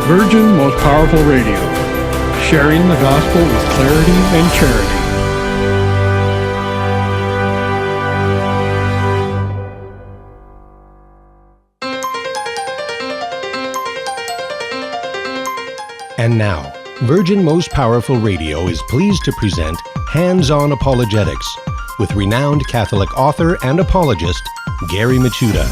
Virgin Most Powerful Radio, sharing the gospel with clarity and charity. And now, Virgin Most Powerful Radio is pleased to present Hands-On Apologetics with renowned Catholic author and apologist, Gary Machuda.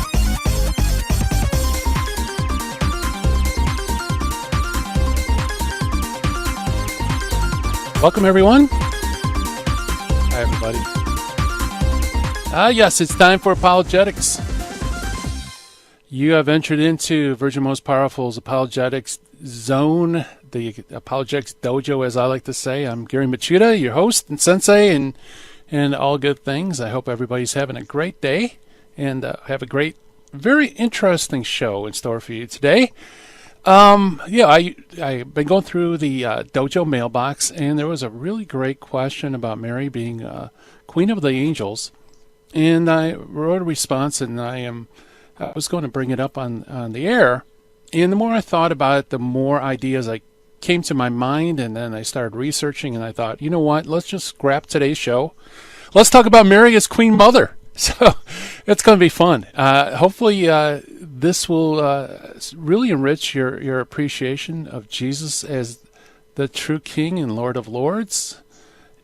Welcome, everyone. Hi, everybody. Yes, it's time for Apologetics. You have entered into Virgin Most Powerful's Apologetics Zone, the Apologetics Dojo, as I like to say. I'm Gary Machuda, your host and sensei, and all good things. I hope everybody's having a great day and have a great, very interesting show in store for you today. I've been going through the dojo mailbox, and there was a really great question about Mary being Queen of the Angels, and I wrote a response, and I was going to bring it up on the air. And the more I thought about it, the more ideas came to my mind, and then I started researching, and I thought, you know what, let's just scrap today's show. Let's talk about Mary as Queen Mother. So it's going to be fun. Hopefully this will really enrich your appreciation of Jesus as the true King and Lord of Lords,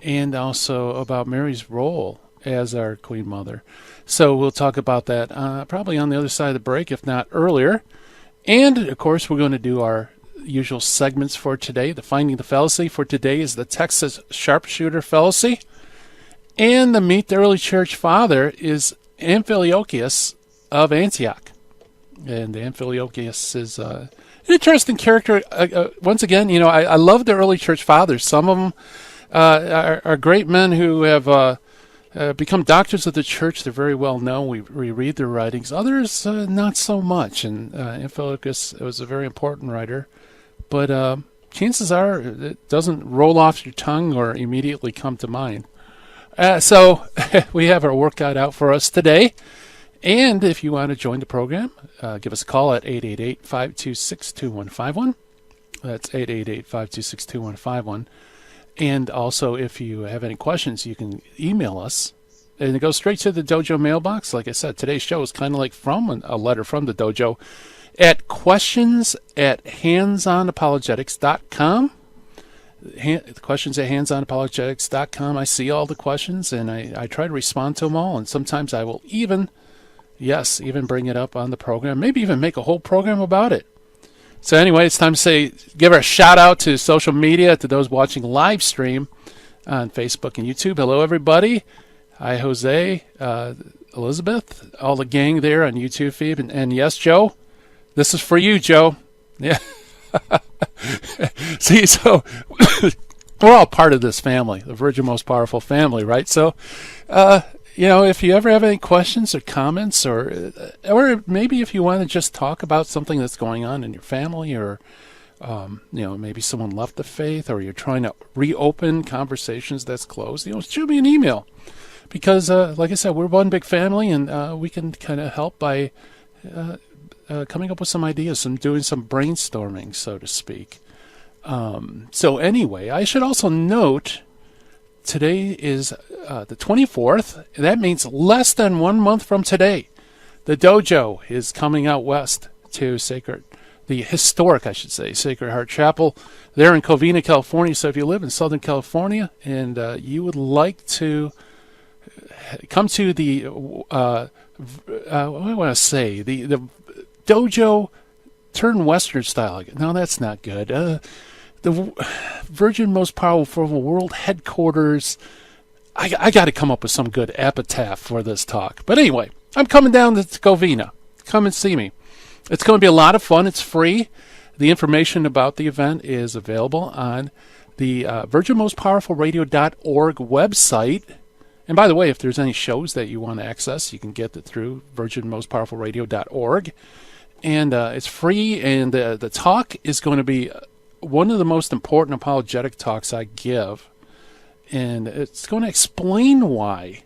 and also about Mary's role as our Queen Mother. So we'll talk about that probably on the other side of the break, if not earlier. And, of course, we're going to do our usual segments for today. The Finding the Fallacy for today is the Texas Sharpshooter Fallacy. And the Meet the Early Church Father is Amphiliochus of Antioch. And Amphiliochus is an interesting character. Once again, I love the early church fathers. Some of them are great men who have become doctors of the church. They're very well known. We read their writings. Others, not so much. And Amphiliochus was a very important writer. But chances are it doesn't roll off your tongue or immediately come to mind. So we have our workout out for us today. And if you want to join the program, give us a call at 888-526-2151. That's 888-526-2151. And also, if you have any questions, you can email us. And it goes straight to the dojo mailbox. Like I said, today's show is kind of like from a letter from the dojo at questions@handsonapologetics.com. Questions at handsonapologetics.com. I see all the questions, and I try to respond to them all. And sometimes I will even bring it up on the program. Maybe even make a whole program about it. So anyway, it's time to give a shout out to social media, to those watching live stream on Facebook and YouTube. Hello, everybody. Hi, Jose, Elizabeth, all the gang there on YouTube feed. And yes, Joe, this is for you, Joe. Yeah. See, so we're all part of this family, the Virgin Most Powerful family, right? So, if you ever have any questions or comments, or maybe if you want to just talk about something that's going on in your family, or maybe someone left the faith, or you're trying to reopen conversations that's closed, shoot me an email, because like I said, we're one big family, and we can kind of help by coming up with some ideas and doing some brainstorming, so to speak. So anyway, I should also note today is the 24th. That means less than 1 month from today. The dojo is coming out west to the historic Sacred Heart Chapel there in Covina, California. So if you live in Southern California and you would like to come to the, the dojo turn Western style. No, that's not good. The Virgin Most Powerful World Headquarters. I got to come up with some good epitaph for this talk. But anyway, I'm coming down to Covina. Come and see me. It's going to be a lot of fun. It's free. The information about the event is available on the virginmostpowerfulradio.org website. And by the way, if there's any shows that you want to access, you can get it through virginmostpowerfulradio.org. And it's free, and the talk is going to be one of the most important apologetic talks I give. And it's going to explain why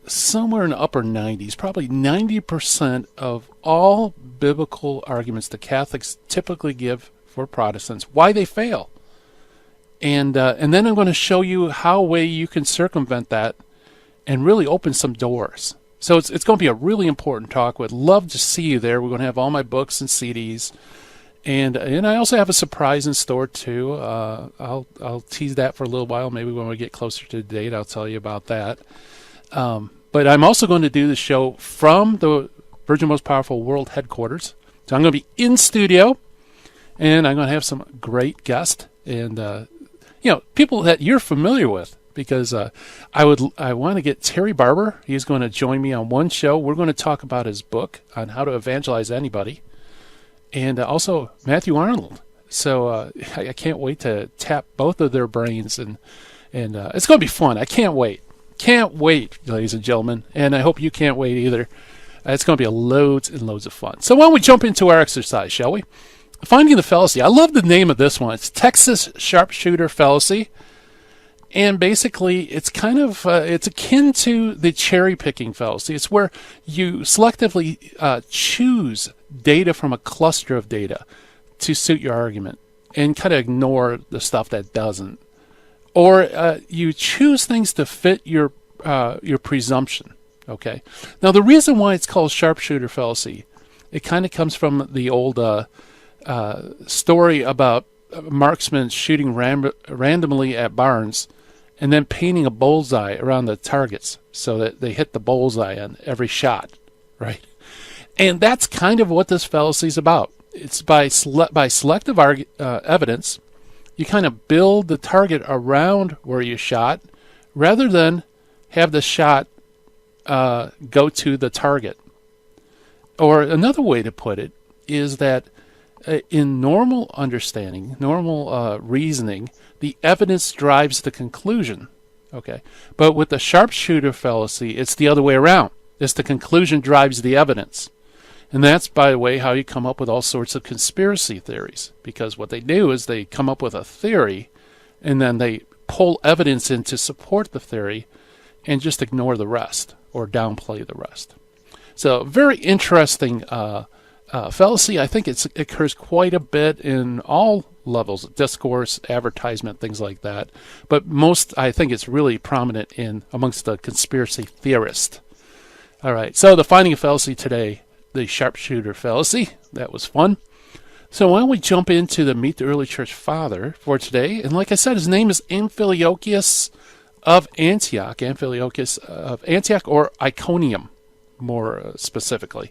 somewhere in the upper 90s, probably 90% of all biblical arguments the Catholics typically give for Protestants, why they fail. And then I'm going to show you how way you can circumvent that and really open some doors. So it's going to be a really important talk. Would love to see you there. We're going to have all my books and CDs. And I also have a surprise in store too. I'll tease that for a little while. Maybe when we get closer to the date, I'll tell you about that. But I'm also going to do the show from the Virgin Most Powerful World headquarters. So I'm going to be in studio, and I'm going to have some great guests and people that you're familiar with. Because I want to get Terry Barber. He's going to join me on one show. We're going to talk about his book on how to evangelize anybody. And also Matthew Arnold. So I can't wait to tap both of their brains, and it's going to be fun. I can't wait. Can't wait, ladies and gentlemen. And I hope you can't wait either. It's going to be loads and loads of fun. So why don't we jump into our exercise, shall we? Finding the Fallacy. I love the name of this one. It's Texas Sharpshooter Fallacy. And basically, it's kind of it's akin to the cherry-picking fallacy. It's where you selectively choose data from a cluster of data to suit your argument and kind of ignore the stuff that doesn't. Or you choose things to fit your presumption. Okay. Now, the reason why it's called sharpshooter fallacy, it kind of comes from the old story about marksmen shooting randomly at barns and then painting a bullseye around the targets so that they hit the bullseye on every shot, right? And that's kind of what this fallacy is about. It's by selective evidence, you kind of build the target around where you shot rather than have the shot go to the target. Or another way to put it is that in normal understanding, normal reasoning, the evidence drives the conclusion. Okay, but with the sharpshooter fallacy, it's the other way around. It's the conclusion drives the evidence. And that's, by the way, how you come up with all sorts of conspiracy theories. Because what they do is they come up with a theory, and then they pull evidence in to support the theory, and just ignore the rest, or downplay the rest. So, very interesting fallacy. I think it occurs quite a bit in all levels, discourse, advertisement, things like that. But most, I think it's really prominent amongst the conspiracy theorists. All right, so the finding of fallacy today, the sharpshooter fallacy. That was fun. So why don't we jump into the Meet the Early Church Father for today? And like I said, his name is Amphiliochus of Antioch. Amphiliochus of Antioch, or Iconium, more specifically.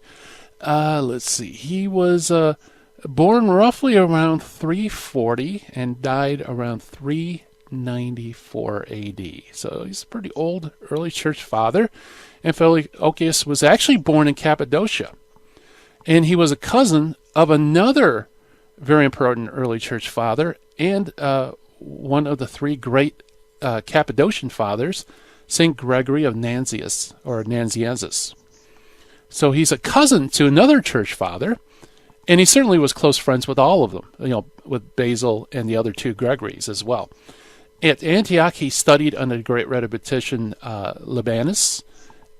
Let's see. He was born roughly around 340 and died around 394 AD. So he's a pretty old early church father. Amphiliochus was actually born in Cappadocia. And he was a cousin of another very important early church father and one of the three great Cappadocian fathers, St. Gregory of Nazianzus, or Nazianzus. So he's a cousin to another church father, and he certainly was close friends with all of them, with Basil and the other two Gregories as well. At Antioch, he studied under the great rhetorician Libanus,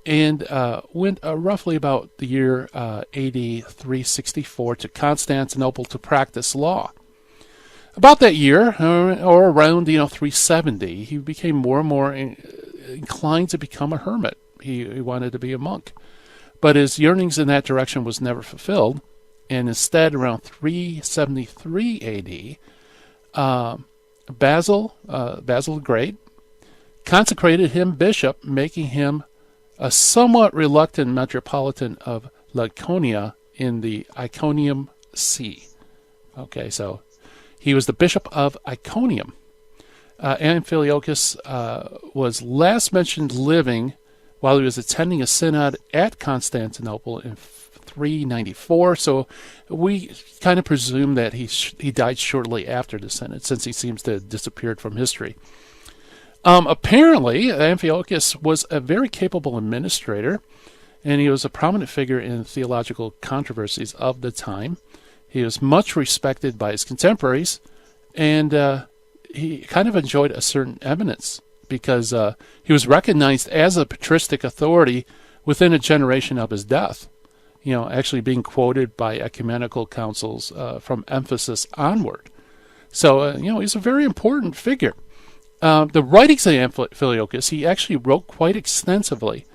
and went roughly about the year AD 364 to Constantinople to practice law. About that year, or around 370, he became more and more inclined to become a hermit. He wanted to be a monk. But his yearnings in that direction was never fulfilled, and instead, around 373 AD, Basil the Great consecrated him bishop, making him a somewhat reluctant metropolitan of Laconia in the Iconium See. Okay, so he was the bishop of Iconium. Amphiliochus was last mentioned living while he was attending a synod at Constantinople in 394. So we kind of presume that he died shortly after the synod, since he seems to have disappeared from history. Apparently, Amphiliochus was a very capable administrator, and he was a prominent figure in theological controversies of the time. He was much respected by his contemporaries, and he kind of enjoyed a certain eminence because he was recognized as a patristic authority within a generation of his death. actually being quoted by ecumenical councils from Ephesus onward. So, he's a very important figure. The writings of Amphiliochus, he actually wrote quite extensively.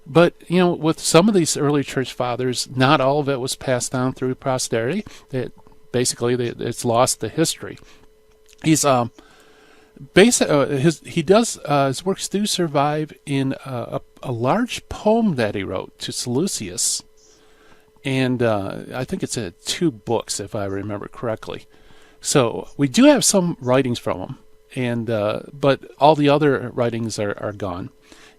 But, with some of these early church fathers, not all of it was passed down through posterity. It's lost to history. He's his works do survive in a large poem that he wrote to Seleucus, and I think it's 2 books if I remember correctly. So we do have some writings from him, and but all the other writings are gone.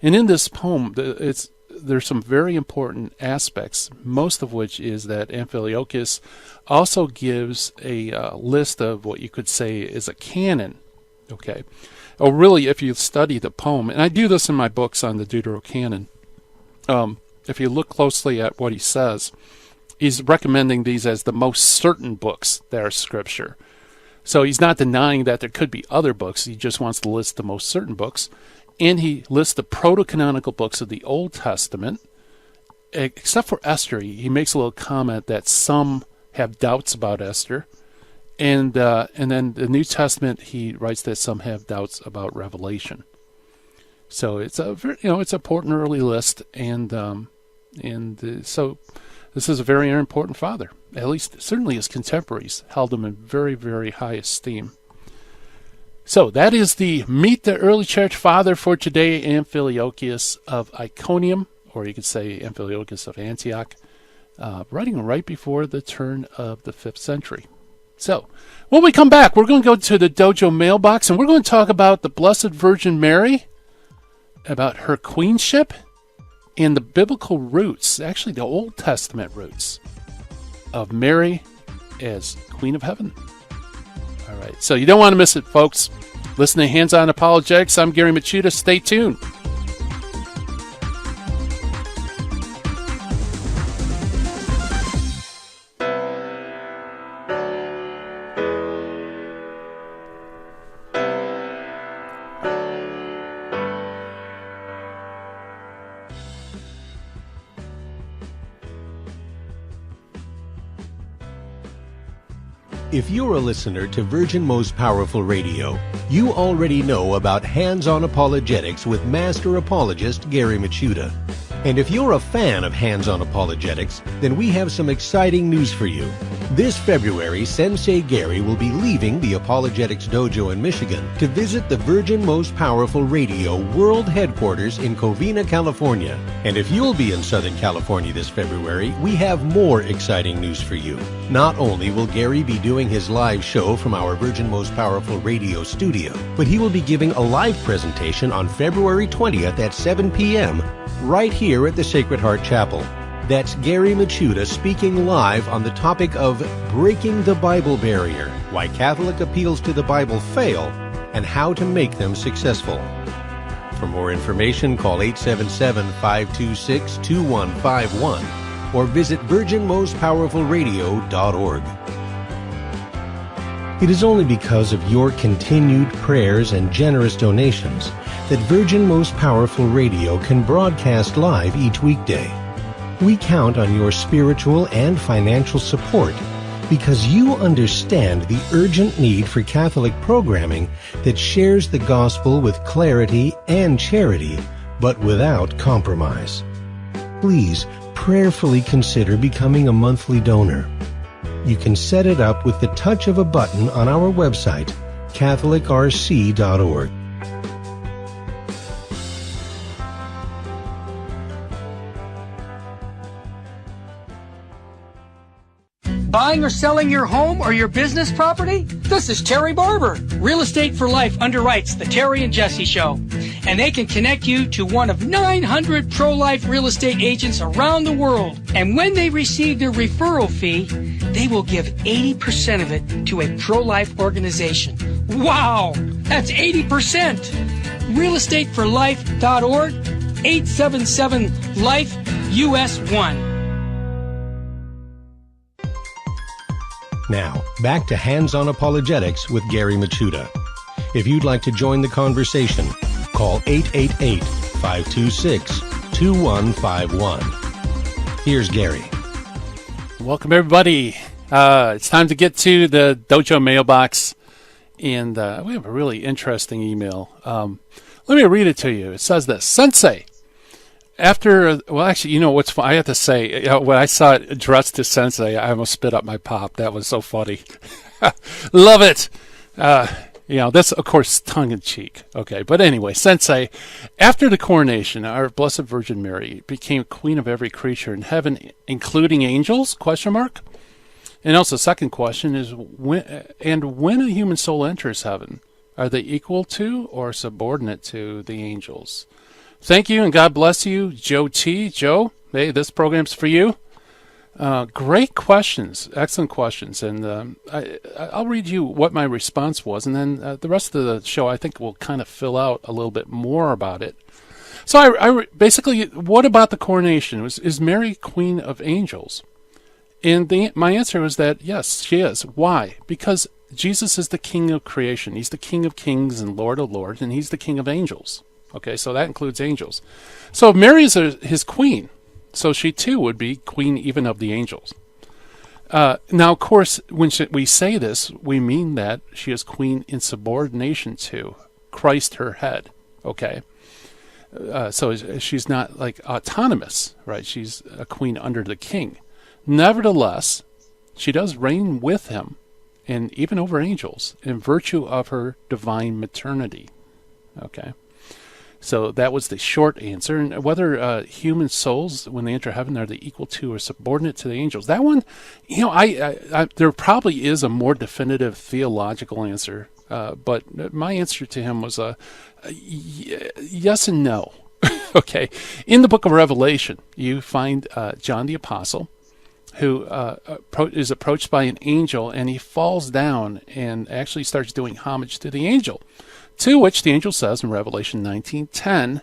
And in this poem, there's some very important aspects, most of which is that Amphiliochus also gives a list of what you could say is a canon. Okay. Oh, really, if you study the poem, and I do this in my books on the Deuterocanon, if you look closely at what he says, he's recommending these as the most certain books that are scripture. So he's not denying that there could be other books. He just wants to list the most certain books. And he lists the proto-canonical books of the Old Testament. Except for Esther, he makes a little comment that some have doubts about Esther. And then the New Testament, he writes that some have doubts about Revelation. So it's a very, it's an important early list, so this is a very important father. At least, certainly his contemporaries held him in very, very high esteem. So that is the Meet the Early Church Father for today, Amphiliochus of Iconium, or you could say Amphiliochus of Antioch, writing right before the turn of the 5th century. So, when we come back, we're going to go to the dojo mailbox, and we're going to talk about the Blessed Virgin Mary, about her queenship, and the biblical roots, actually the Old Testament roots, of Mary as Queen of Heaven. All right, so you don't want to miss it, folks. Listen to Hands On Apologetics. I'm Gary Machuda. Stay tuned. If you're a listener to Virgin Most Powerful Radio, you already know about Hands-On Apologetics with Master Apologist Gary Machuda. And if you're a fan of Hands-On Apologetics, then we have some exciting news for you. This February, Sensei Gary will be leaving the Apologetics Dojo in Michigan to visit the Virgin Most Powerful Radio World Headquarters in Covina, California. And if you'll be in Southern California this February, we have more exciting news for you. Not only will Gary be doing his live show from our Virgin Most Powerful Radio studio, but he will be giving a live presentation on February 20th at 7 p.m. right here at the Sacred Heart Chapel. That's Gary Machuda speaking live on the topic of Breaking the Bible Barrier, Why Catholic Appeals to the Bible Fail, and How to Make Them Successful. For more information, call 877-526-2151 or visit virginmostpowerfulradio.org. It is only because of your continued prayers and generous donations that Virgin Most Powerful Radio can broadcast live each weekday. We count on your spiritual and financial support because you understand the urgent need for Catholic programming that shares the gospel with clarity and charity, but without compromise. Please prayerfully consider becoming a monthly donor. You can set it up with the touch of a button on our website, catholicrc.org. Buying or selling your home or your business property? This is Terry Barber. Real Estate for Life underwrites The Terry and Jesse Show. And they can connect you to one of 900 pro-life real estate agents around the world. And when they receive their referral fee, they will give 80% of it to a pro-life organization. Wow! That's 80%! realestateforlife.org, 877-LIFE-US1. Now, back to Hands-On Apologetics with Gary Machuda. If you'd like to join the conversation, call 888-526-2151. Here's Gary. Welcome, everybody. It's time to get to the Dojo mailbox, and we have a really interesting email. Let me read it to you. It says this: Sensei, actually, you know what's I have to say, when I saw it addressed to Sensei, I almost spit up my pop. That was so funny. Love it. That's, of course, tongue-in-cheek. Okay, but anyway, Sensei, after the coronation, our Blessed Virgin Mary became queen of every creature in heaven, including angels, ? And also, second question is, when a human soul enters heaven, are they equal to or subordinate to the angels? Thank you, and God bless you, Joe T. Joe, hey, this program's for you. Great questions, excellent questions, and I'll read you what my response was, and then the rest of the show I think will kind of fill out a little bit more about it. So I basically, what about the coronation? Is Mary Queen of Angels? And my answer was that yes, she is. Why? Because Jesus is the King of creation. He's the King of kings and Lord of lords, and he's the King of angels. Okay, so that includes angels. So if Mary is his queen, so she too would be queen even of the angels. Now, of course, when we say this, we mean that she is queen in subordination to Christ, her head. Okay, so she's not like autonomous, right? She's a queen under the king. Nevertheless, she does reign with him, and even over angels, in virtue of her divine maternity. Okay. So that was the short answer. And whether human souls, when they enter heaven, are they equal to or subordinate to the angels? That one, there probably is a more definitive theological answer. But my answer to him was yes and no. Okay. In the book of Revelation, you find John the Apostle, who is approached by an angel, and he falls down and actually starts doing homage to the angel. To which the angel says in Revelation 19:10,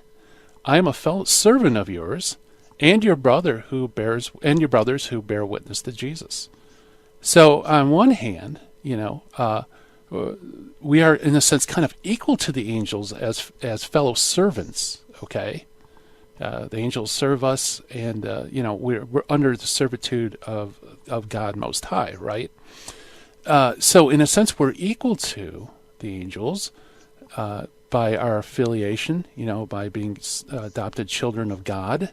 I am a fellow servant of yours and your brothers who bear witness to Jesus. So on one hand, we are in a sense kind of equal to the angels as fellow servants. Okay, the angels serve us, and we're under the servitude of God Most High, right? So in a sense, we're equal to the angels. By our affiliation, by being adopted children of God,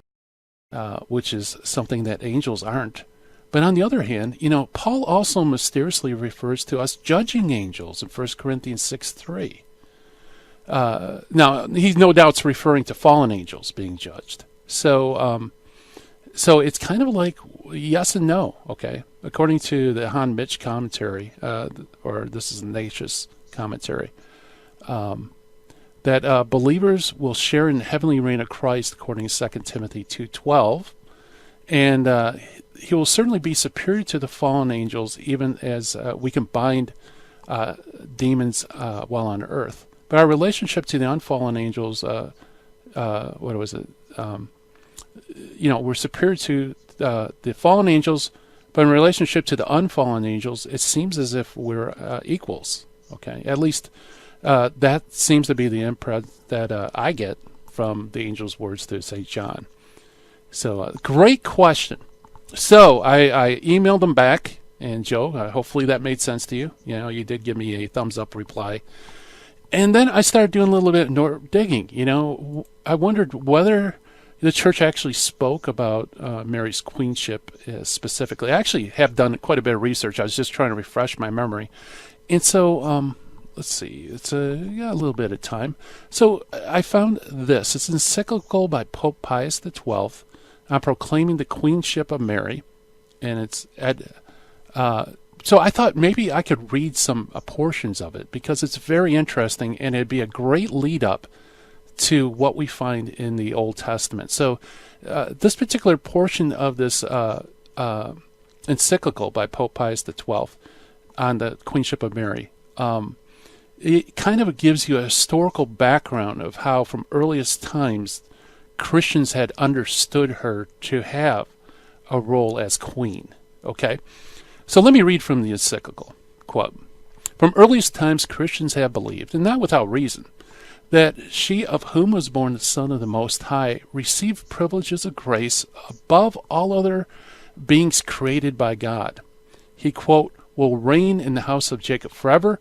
which is something that angels aren't. But on the other hand, Paul also mysteriously refers to us judging angels in 1 Corinthians 6:3. Now, he no doubt's referring to fallen angels being judged. So it's kind of like yes and no, okay? According to the Han Mitch commentary, or this is Ignatius commentary, that believers will share in the heavenly reign of Christ, according to 2 Timothy 2:12, and he will certainly be superior to the fallen angels, even as we can bind demons while on earth. But our relationship to the unfallen angels, we're superior to the fallen angels, but in relationship to the unfallen angels, it seems as if we're equals. Okay, at least that seems to be the imprint that I get from the angel's words to St. John. So, great question. So, I emailed him back, and Joe, hopefully that made sense to you. You did give me a thumbs-up reply. And then I started doing a little bit more digging. I wondered whether the church actually spoke about Mary's queenship specifically. I actually have done quite a bit of research. I was just trying to refresh my memory. And so, let's see, it's a little bit of time. So I found this. It's an encyclical by Pope Pius XII on proclaiming the Queenship of Mary. And it's so I thought maybe I could read some portions of it, because it's very interesting, and it'd be a great lead-up to what we find in the Old Testament. So this particular portion of this encyclical by Pope Pius XII on the Queenship of Mary, it kind of gives you a historical background of how from earliest times Christians had understood her to have a role as queen. Okay? So let me read from the encyclical. Quote, "From earliest times Christians have believed, and not without reason, that she of whom was born the Son of the Most High received privileges of grace above all other beings created by God. He, quote, will reign in the house of Jacob forever,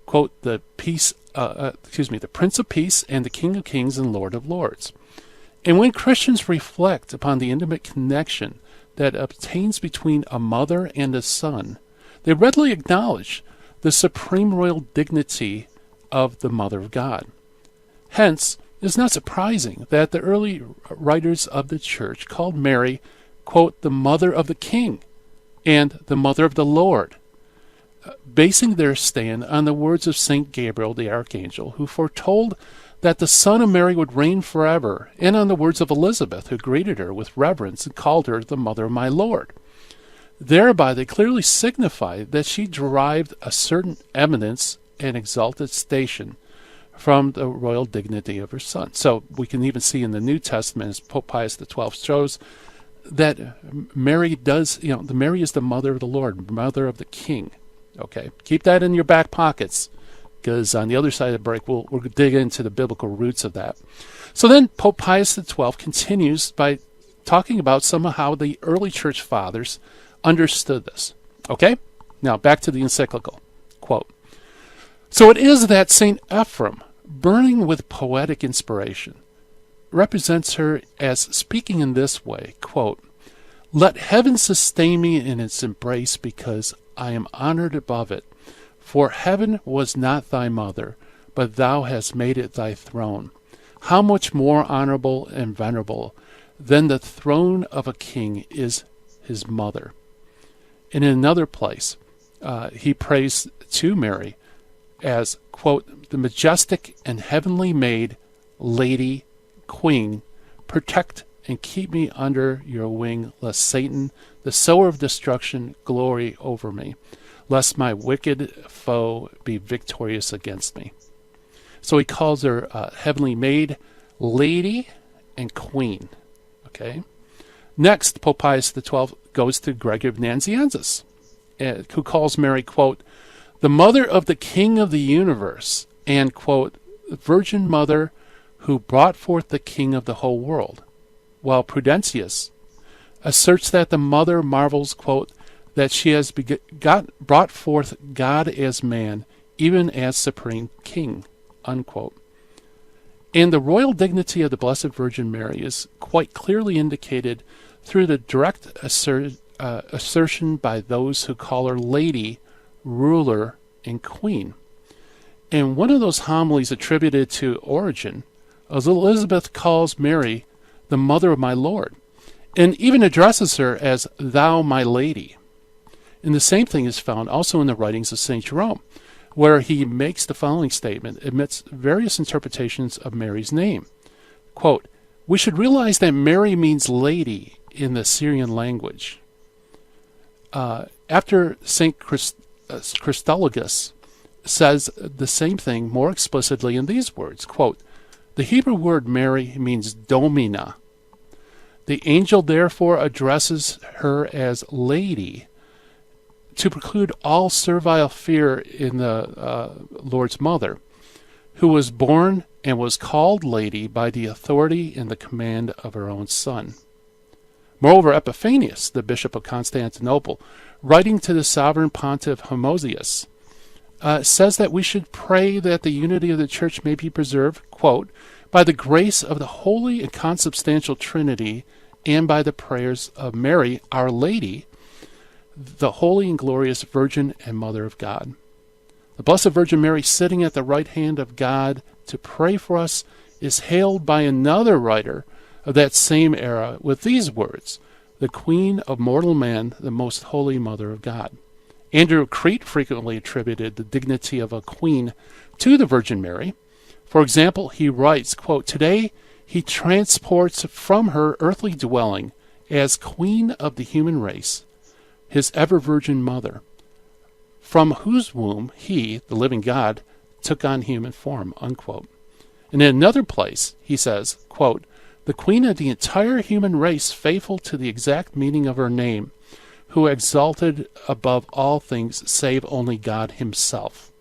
quote, the Prince of Peace and the King of Kings and Lord of Lords. And when Christians reflect upon the intimate connection that obtains between a mother and a son, they readily acknowledge the supreme royal dignity of the Mother of God. Hence, it is not surprising that the early writers of the Church called Mary, quote, the Mother of the King and the Mother of the Lord, basing their stand on the words of St. Gabriel the Archangel, who foretold that the Son of Mary would reign forever, and on the words of Elizabeth, who greeted her with reverence and called her the Mother of my Lord. Thereby they clearly signified that she derived a certain eminence and exalted station from the royal dignity of her son. So we can even see in the New Testament, as Pope Pius XII shows, that Mary Mary is the Mother of the Lord, Mother of the King. Okay, keep that in your back pockets, because on the other side of the break, we'll dig into the biblical roots of that. So then Pope Pius XII continues by talking about some of how the early church fathers understood this. Okay, now back to the encyclical. Quote, so it is that St. Ephrem, burning with poetic inspiration, represents her as speaking in this way, quote, let heaven sustain me in its embrace because I am honored above it. For heaven was not thy mother, but thou hast made it thy throne. How much more honorable and venerable than the throne of a king is his mother. And in another place, he prays to Mary as, quote, the majestic and heavenly maid, lady, queen, protect and keep me under your wing, lest Satan, the sower of destruction, glory over me, lest my wicked foe be victorious against me. So he calls her heavenly maid, lady, and queen. Okay. Next, Pope Pius XII goes to Gregory of Nazianzus, who calls Mary, quote, the mother of the King of the universe, and, quote, Virgin Mother who brought forth the King of the whole world, while Prudentius asserts that the mother marvels, quote, that she has brought forth God as man, even as supreme king, unquote. And the royal dignity of the Blessed Virgin Mary is quite clearly indicated through the direct assertion by those who call her lady, ruler, and queen. And one of those homilies attributed to Origen, as Elizabeth calls Mary the mother of my Lord, and even addresses her as thou my lady. And the same thing is found also in the writings of St. Jerome, where he makes the following statement amidst various interpretations of Mary's name. Quote, we should realize that Mary means lady in the Syrian language. After St. Christologus says the same thing more explicitly in these words, quote, the Hebrew word Mary means domina. The angel therefore addresses her as lady to preclude all servile fear in the Lord's mother, who was born and was called lady by the authority and the command of her own son. Moreover, Epiphanius, the bishop of Constantinople, writing to the sovereign pontiff Homosius, says that we should pray that the unity of the Church may be preserved, quote, by the grace of the Holy and Consubstantial Trinity and by the prayers of Mary, Our Lady, the Holy and Glorious Virgin and Mother of God. The Blessed Virgin Mary, sitting at the right hand of God to pray for us, is hailed by another writer of that same era with these words, the Queen of mortal man, the most holy Mother of God. Andrew of Crete frequently attributed the dignity of a queen to the Virgin Mary. For example, he writes, quote, today he transports from her earthly dwelling as queen of the human race, his ever-virgin mother, from whose womb he, the living God, took on human form, unquote. And in another place, he says, quote, the queen of the entire human race, faithful to the exact meaning of her name, who exalted above all things save only God himself.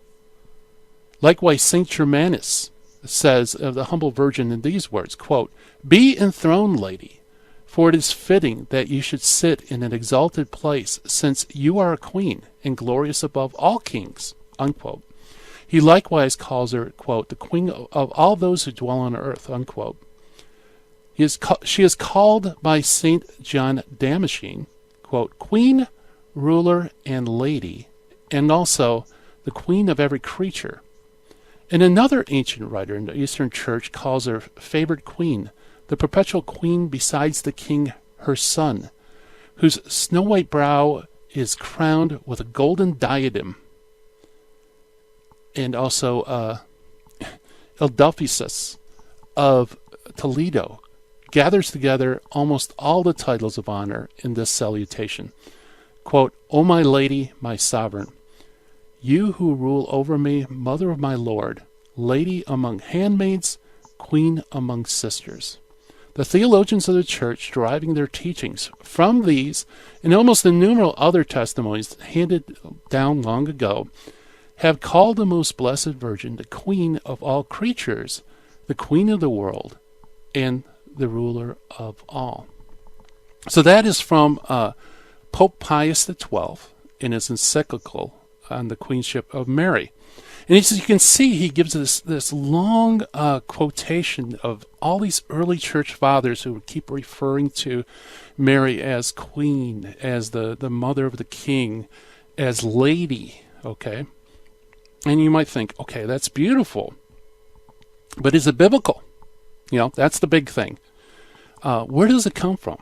Likewise, St. Germanus says of the humble virgin in these words, quote, be enthroned, lady, For it is fitting that you should sit in an exalted place, since you are a queen, and glorious above all kings." Unquote. He likewise calls her, quote, "the queen of all those who dwell on earth." Unquote. She is called by St. John Damascene, quote, "queen, ruler, and lady, and also the queen of every creature." And another ancient writer in the Eastern Church calls her favored queen, the perpetual queen besides the king, her son, whose snow-white brow is crowned with a golden diadem. And also Eldelphisus of Toledo gathers together almost all the titles of honor in this salutation. Quote, "O my lady, my sovereign, you who rule over me, mother of my Lord, lady among handmaids, queen among sisters." The theologians of the Church, deriving their teachings from these and almost innumerable other testimonies handed down long ago, have called the Most Blessed Virgin the Queen of all creatures, the Queen of the world, and the ruler of all. So that is from Pope Pius XII in his encyclical on the Queenship of Mary. And as you can see, he gives us this long quotation of all these early church fathers who would keep referring to Mary as queen, as the mother of the king, as lady, okay? And you might think, okay, that's beautiful. But is it biblical? That's the big thing. Where does it come from?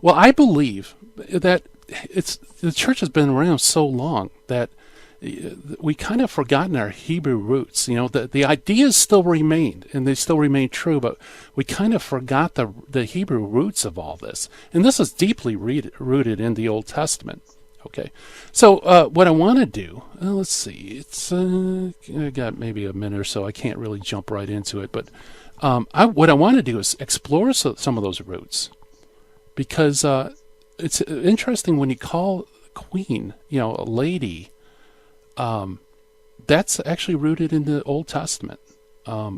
Well, I believe that the church has been around so long that we kind of forgotten our Hebrew roots. The ideas still remained, and they still remain true, but we kind of forgot the Hebrew roots of all this. And this is deeply rooted in the Old Testament. Okay, so what I want to do, let's see, I got maybe a minute or so. I can't really jump right into it, but what I want to do is explore some of those roots, because it's interesting when you call queen, a lady. That's actually rooted in the Old Testament.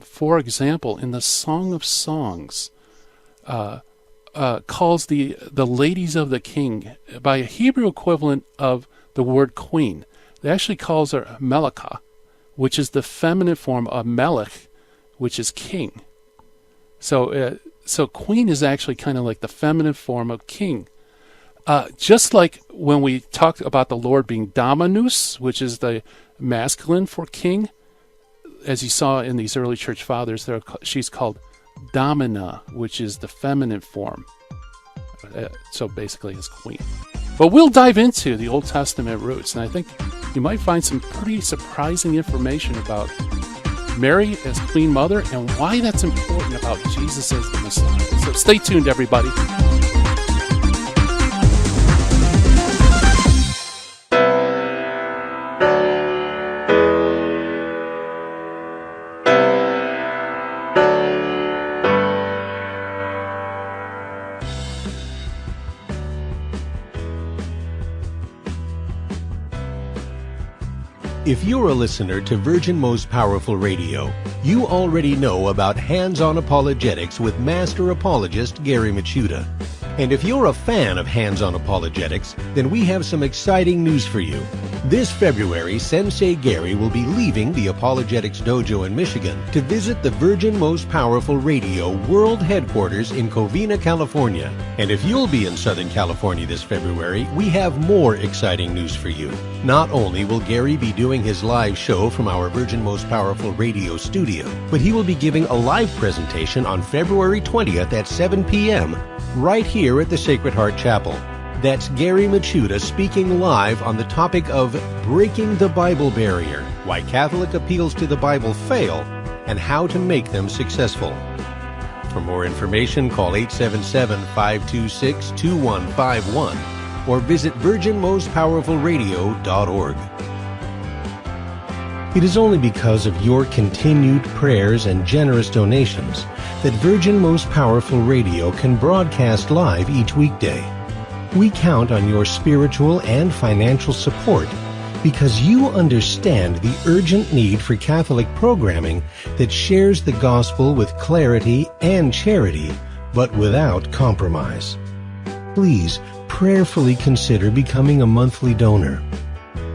For example, in the Song of Songs, calls the ladies of the king by a Hebrew equivalent of the word queen. It actually calls her Melekah, which is the feminine form of Melech, which is king. So queen is actually kind of like the feminine form of king. Just like when we talked about the Lord being Dominus, which is the masculine for king, as you saw in these early church fathers, she's called Domina, which is the feminine form. So basically it's queen. But we'll dive into the Old Testament roots, and I think you might find some pretty surprising information about Mary as Queen Mother and why that's important about Jesus as the Messiah. So stay tuned, everybody. If you're a listener to Virgin Most Powerful Radio, you already know about Hands-on Apologetics with Master Apologist Gary Machuda. And if you're a fan of Hands-on Apologetics, then we have some exciting news for you. This February, Sensei Gary will be leaving the Apologetics Dojo in Michigan to visit the Virgin Most Powerful Radio World Headquarters in Covina, California. And if you'll be in Southern California this February, we have more exciting news for you. Not only will Gary be doing his live show from our Virgin Most Powerful Radio studio, but he will be giving a live presentation on February 20th at 7 p.m. right here at the Sacred Heart Chapel. That's Gary Machuda speaking live on the topic of Breaking the Bible Barrier, Why Catholic Appeals to the Bible Fail, and How to Make Them Successful. For more information, call 877-526-2151 or visit virginmostpowerfulradio.org. It is only because of your continued prayers and generous donations that Virgin Most Powerful Radio can broadcast live each weekday. We count on your spiritual and financial support because you understand the urgent need for Catholic programming that shares the gospel with clarity and charity but without compromise. Please prayerfully consider becoming a monthly donor.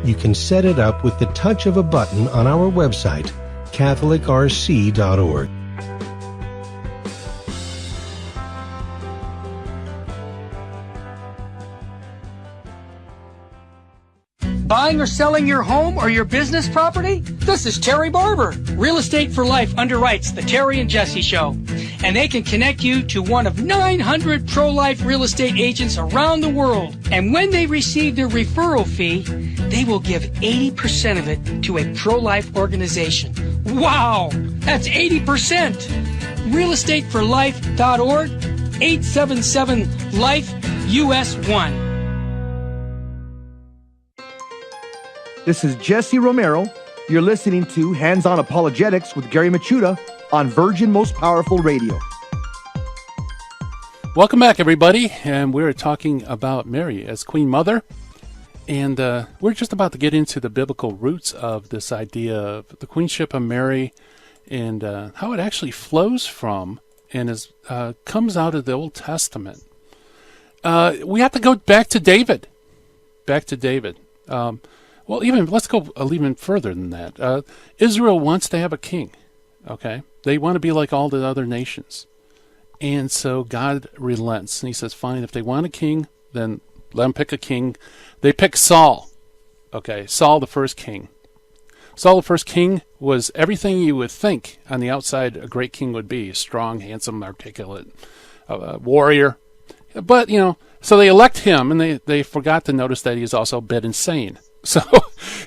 You can set it up with the touch of a button on our website, catholicrc.org. Buying or selling your home or your business property? This is Terry Barber. Real Estate for Life underwrites the Terry and Jesse Show. And they can connect you to one of 900 pro-life real estate agents around the world. And when they receive their referral fee, they will give 80% of it to a pro-life organization. Wow! That's 80%! realestateforlife.org, 877-LIFE-US1. This is Jesse Romero. You're listening to Hands-On Apologetics with Gary Machuda on Virgin Most Powerful Radio. Welcome back, everybody. And we're talking about Mary as Queen Mother. And we're just about to get into the biblical roots of this idea of the Queenship of Mary and how it actually flows from and comes out of the Old Testament. We have to go back to David. Well, let's go even further than that. Israel wants to have a king, okay? They want to be like all the other nations. And so God relents, and he says, fine, if they want a king, then let them pick a king. They pick Saul, okay? Saul, the first king. Saul, the first king, was everything you would think on the outside a great king would be. Strong, handsome, articulate, warrior. But, so they elect him, and they forgot to notice that he's also a bit insane. So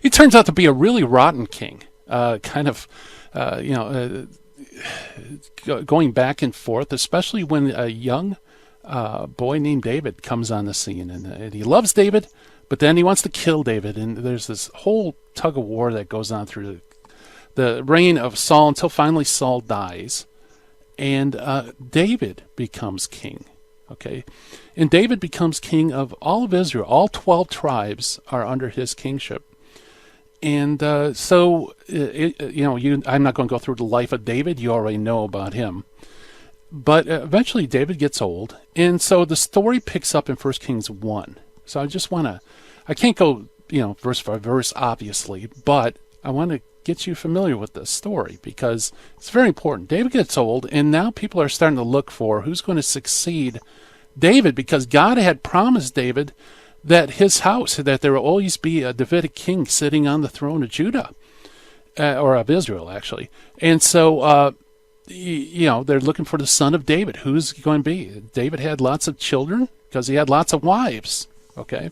he turns out to be a really rotten king, going back and forth, especially when a young boy named David comes on the scene. And he loves David, but then he wants to kill David. And there's this whole tug of war that goes on through the reign of Saul until finally Saul dies. And David becomes king. Okay, and David becomes king of all of Israel. All 12 tribes are under his kingship. And I'm not going to go through the life of David. You already know about him. But eventually David gets old. And so the story picks up in 1 Kings 1. So I can't go, verse by verse, obviously, but I want to get you familiar with this story because it's very important. David gets old, and now people are starting to look for who's going to succeed David, because God had promised David that his house, that there will always be a Davidic king sitting on the throne of Judah, or of Israel, actually. And so, they're looking for the son of David. Who's going to be? David had lots of children because he had lots of wives, okay?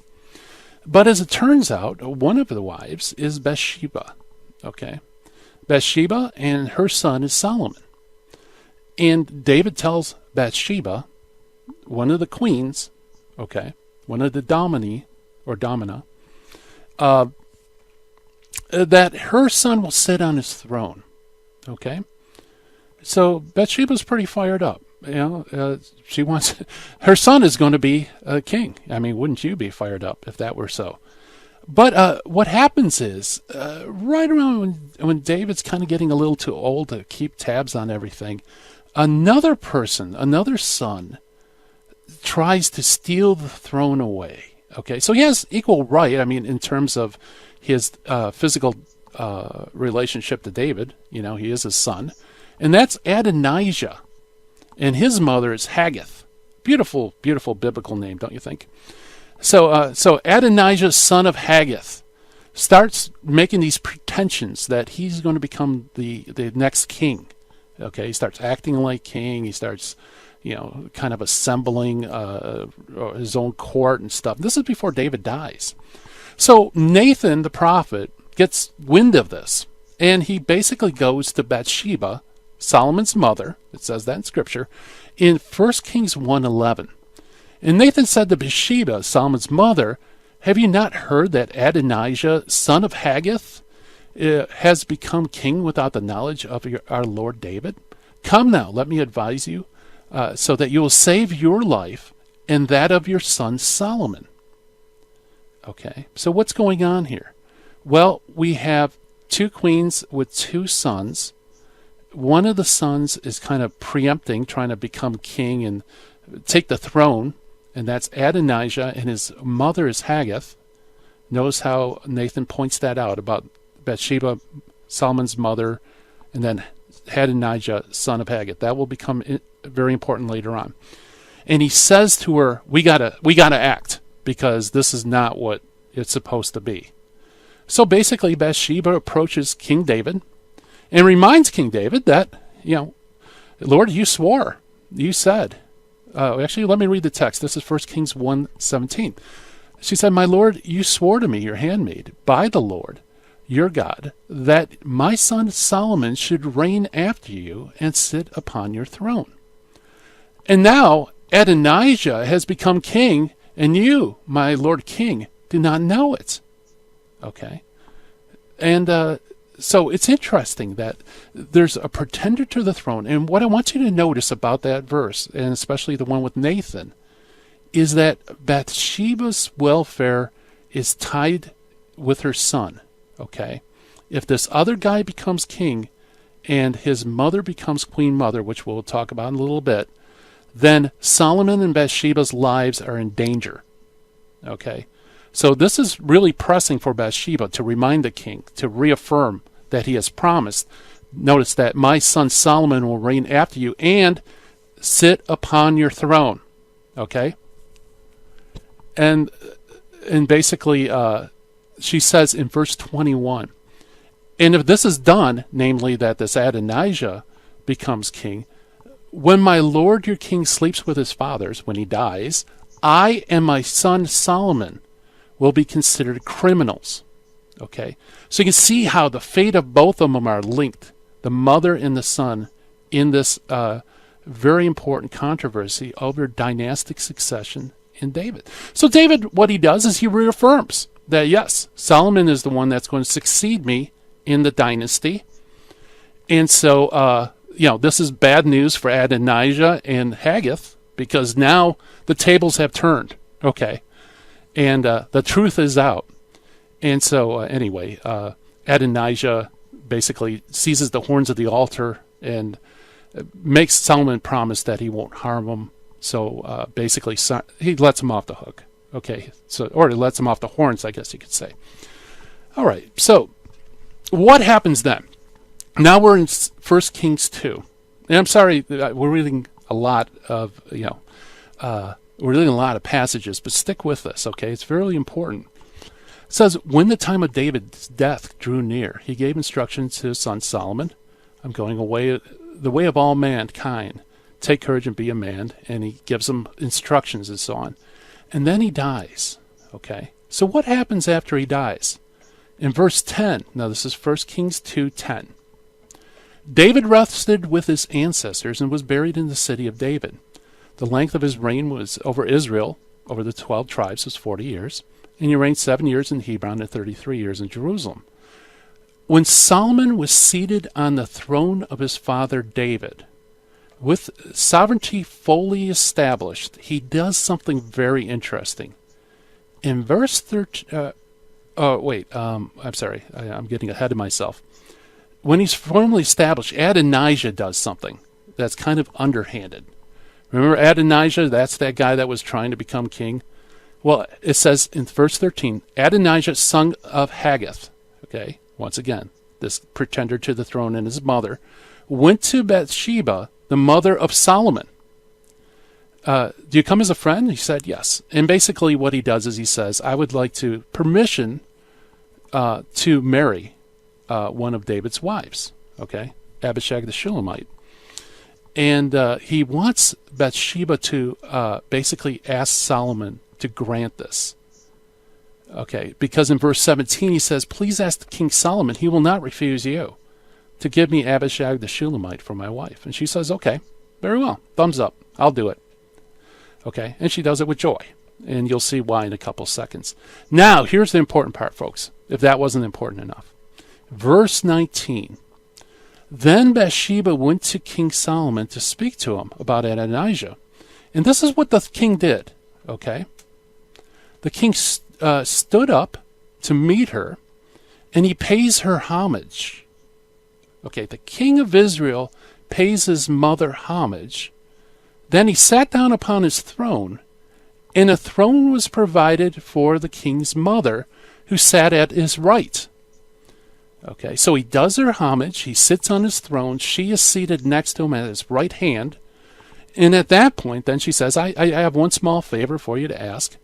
But as it turns out, one of the wives is Bathsheba, okay? Bathsheba, and her son is Solomon. And David tells Bathsheba, one of the queens, okay, one of the domina, that her son will sit on his throne, okay? So Bathsheba's pretty fired up. She wants, her son is going to be a king. I mean, wouldn't you be fired up if that were so? But what happens is, right around when David's kind of getting a little too old to keep tabs on everything, another son, tries to steal the throne away. Okay, so he has equal right, in terms of his physical relationship to David. He is his son. And that's Adonijah. And his mother is Haggith. Beautiful, beautiful biblical name, don't you think? So Adonijah, son of Haggith, starts making these pretensions that he's going to become the next king. Okay, he starts acting like king. He starts, kind of assembling his own court and stuff. This is before David dies. So Nathan, the prophet, gets wind of this, and he basically goes to Bathsheba, Solomon's mother, it says that in Scripture, in 1 Kings 1:11. And Nathan said to Bathsheba, Solomon's mother, have you not heard that Adonijah, son of Haggith, has become king without the knowledge of our Lord David? Come now, let me advise you, so that you will save your life and that of your son Solomon. Okay, so what's going on here? Well, we have two queens with two sons, one of the sons is kind of preempting, trying to become king and take the throne, and that's Adonijah, and his mother is Haggith. Notice how Nathan points that out about Bathsheba, Solomon's mother, and then Adonijah, son of Haggith. That will become very important later on. And he says to her, we gotta act, because this is not what it's supposed to be. So basically, Bathsheba approaches King David and reminds King David that, Lord, you swore. You said. Actually, let me read the text. This is 1 Kings 1:17. She said, my Lord, you swore to me, your handmaid, by the Lord, your God, that my son Solomon should reign after you and sit upon your throne. And now Adonijah has become king, and you, my Lord King, do not know it. Okay? And so it's interesting that there's a pretender to the throne. And what I want you to notice about that verse, and especially the one with Nathan, is that Bathsheba's welfare is tied with her son. Okay? If this other guy becomes king and his mother becomes queen mother, which we'll talk about in a little bit, then Solomon and Bathsheba's lives are in danger. Okay? So this is really pressing for Bathsheba to remind the king, to reaffirm that he has promised. Notice that my son Solomon will reign after you and sit upon your throne. Okay? And basically, she says in verse 21, and if this is done, namely that this Adonijah becomes king, when my lord your king sleeps with his fathers, when he dies, I and my son Solomon will be considered criminals. Okay? So you can see how the fate of both of them are linked, the mother and the son, in this very important controversy over dynastic succession in David. So David, what he does is he reaffirms that, yes, Solomon is the one that's going to succeed me in the dynasty. And so, this is bad news for Adonijah and Haggith, because now the tables have turned. Okay? And the truth is out. And so, anyway, Adonijah basically seizes the horns of the altar and makes Solomon promise that he won't harm him. So basically, he lets him off the hook. Okay, or he lets him off the horns, I guess you could say. All right, so what happens then? Now we're in 1 Kings 2. And I'm sorry, we're reading a lot of, we're reading a lot of passages, but stick with this, okay? It's very important. It says, when the time of David's death drew near, he gave instructions to his son Solomon, I'm going away the way of all mankind. Take courage and be a man. And he gives him instructions and so on. And then he dies. Okay? So what happens after he dies? In verse 10, now this is 1 Kings 2:10. David rested with his ancestors and was buried in the city of David. The length of his reign was over Israel, over the 12 tribes, was 40 years. And he reigned 7 years in Hebron and 33 years in Jerusalem. When Solomon was seated on the throne of his father David, with sovereignty fully established, he does something very interesting. In verse 13, I'm sorry, I'm getting ahead of myself. When he's firmly established, Adonijah does something that's kind of underhanded. Remember Adonijah? That's that guy that was trying to become king. Well, it says in verse 13, Adonijah, son of Haggith, okay, once again, this pretender to the throne and his mother, went to Bathsheba, the mother of Solomon. Do you come as a friend? He said, yes. And basically what he does is he says, I would like permission to marry one of David's wives, okay, Abishag the Shulamite. And he wants Bathsheba to basically ask Solomon to grant this. Okay, because in verse 17 he says, please ask King Solomon, he will not refuse you, to give me Abishag the Shulamite for my wife. And she says, okay, very well, thumbs up, I'll do it. Okay, and she does it with joy. And you'll see why in a couple seconds. Now, here's the important part, folks, if that wasn't important enough. Verse 19. Then Bathsheba went to King Solomon to speak to him about Adonijah. And this is what the king did, okay? The king stood up to meet her, and he pays her homage. Okay, the king of Israel pays his mother homage. Then he sat down upon his throne, and a throne was provided for the king's mother, who sat at his right. Okay, so he does her homage. He sits on his throne. She is seated next to him at his right hand. And at that point, then she says, I have one small favor for you to ask.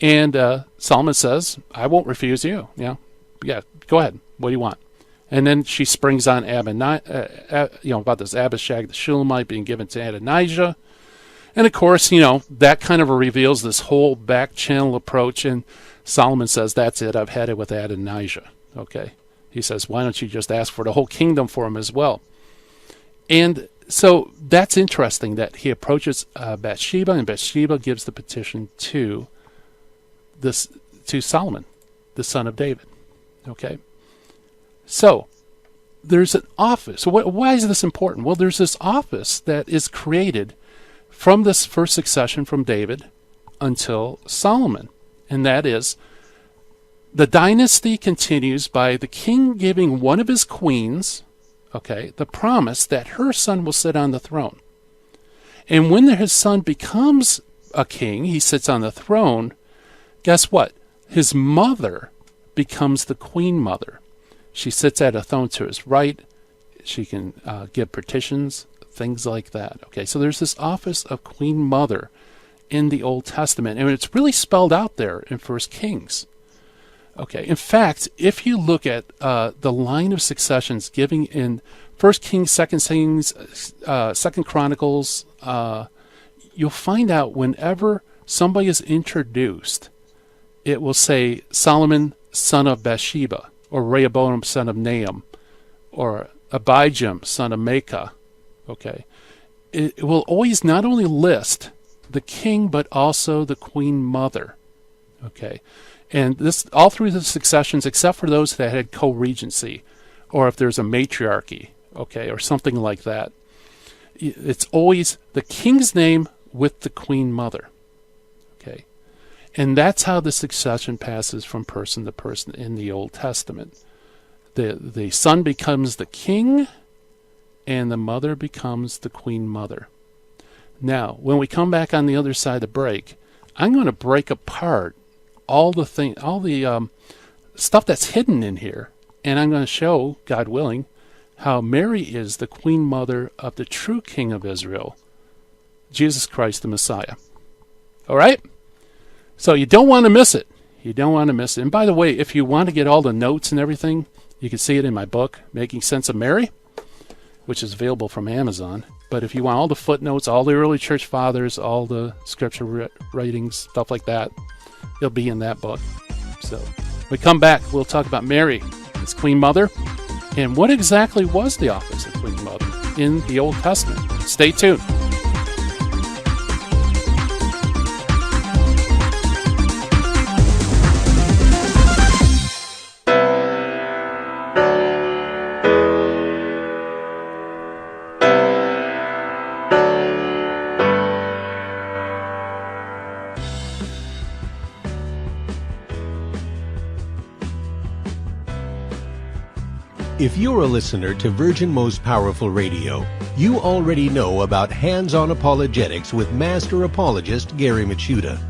And Solomon says, I won't refuse you. Yeah, go ahead. What do you want? And then she springs on about this Abishag the Shulamite being given to Adonijah. And of course, that kind of reveals this whole back channel approach. And Solomon says, that's it. I've had it with Adonijah. Okay. He says, why don't you just ask for the whole kingdom for him as well? And so that's interesting that he approaches Bathsheba, and Bathsheba gives the petition to Solomon, the son of David. Okay? So there's an office. So why is this important? Well, there's this office that is created from this first succession from David until Solomon, and that is the dynasty continues by the king giving one of his queens, the promise that her son will sit on the throne. And when his son becomes a king, he sits on the throne, guess what? His mother becomes the queen mother. She sits at a throne to his right. She can give petitions, things like that. Okay, so there's this office of queen mother in the Old Testament, and it's really spelled out there in 1 Kings. Okay, in fact, if you look at the line of successions giving in 1 Kings, 2 Kings, 2 Chronicles, you'll find out whenever somebody is introduced, it will say Solomon, son of Bathsheba, or Rehoboam, son of Nahum, or Abijam, son of Maacah. Okay, it will always not only list the king, but also the queen mother. Okay. And this all through the successions, except for those that had co-regency, or if there's a matriarchy, or something like that. It's always the king's name with the queen mother. Okay. And that's how the succession passes from person to person in the Old Testament. The son becomes the king, and the mother becomes the queen mother. Now, when we come back on the other side of the break, I'm going to break apart all the stuff that's hidden in here, and I'm going to show, God willing, how Mary is the queen mother of the true King of Israel, Jesus Christ the Messiah. All right? So you don't want to miss it. You don't want to miss it. And by the way, if you want to get all the notes and everything, you can see it in my book, Making Sense of Mary, which is available from Amazon. But if you want all the footnotes, all the early church fathers, all the scripture writings, stuff like that, it'll be in that book. So when we come back, we'll talk about Mary as Queen Mother and what exactly was the office of Queen Mother in the Old Testament. Stay tuned. If you're a listener to Virgin Most Powerful Radio, you already know about Hands-on Apologetics with Master Apologist Gary Machuda.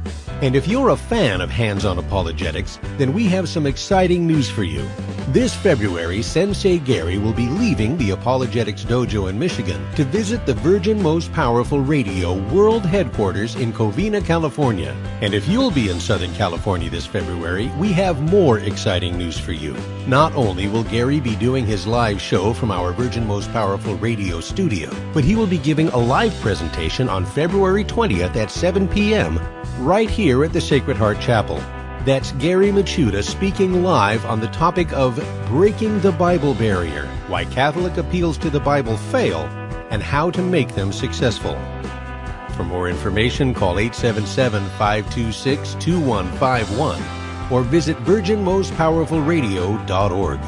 And if you're a fan of Hands-on Apologetics, then we have some exciting news for you. This February, Sensei Gary will be leaving the Apologetics Dojo in Michigan to visit the Virgin Most Powerful Radio World Headquarters in Covina, California. And if you'll be in Southern California this February, we have more exciting news for you. Not only will Gary be doing his live show from our Virgin Most Powerful Radio studio, but he will be giving a live presentation on February 20th at 7 p.m. right here at the Sacred Heart Chapel. That's Gary Machuda speaking live on the topic of Breaking the Bible Barrier, Why Catholic Appeals to the Bible Fail, and How to Make Them Successful. For more information, call 877-526-2151 or visit virginmostpowerfulradio.org.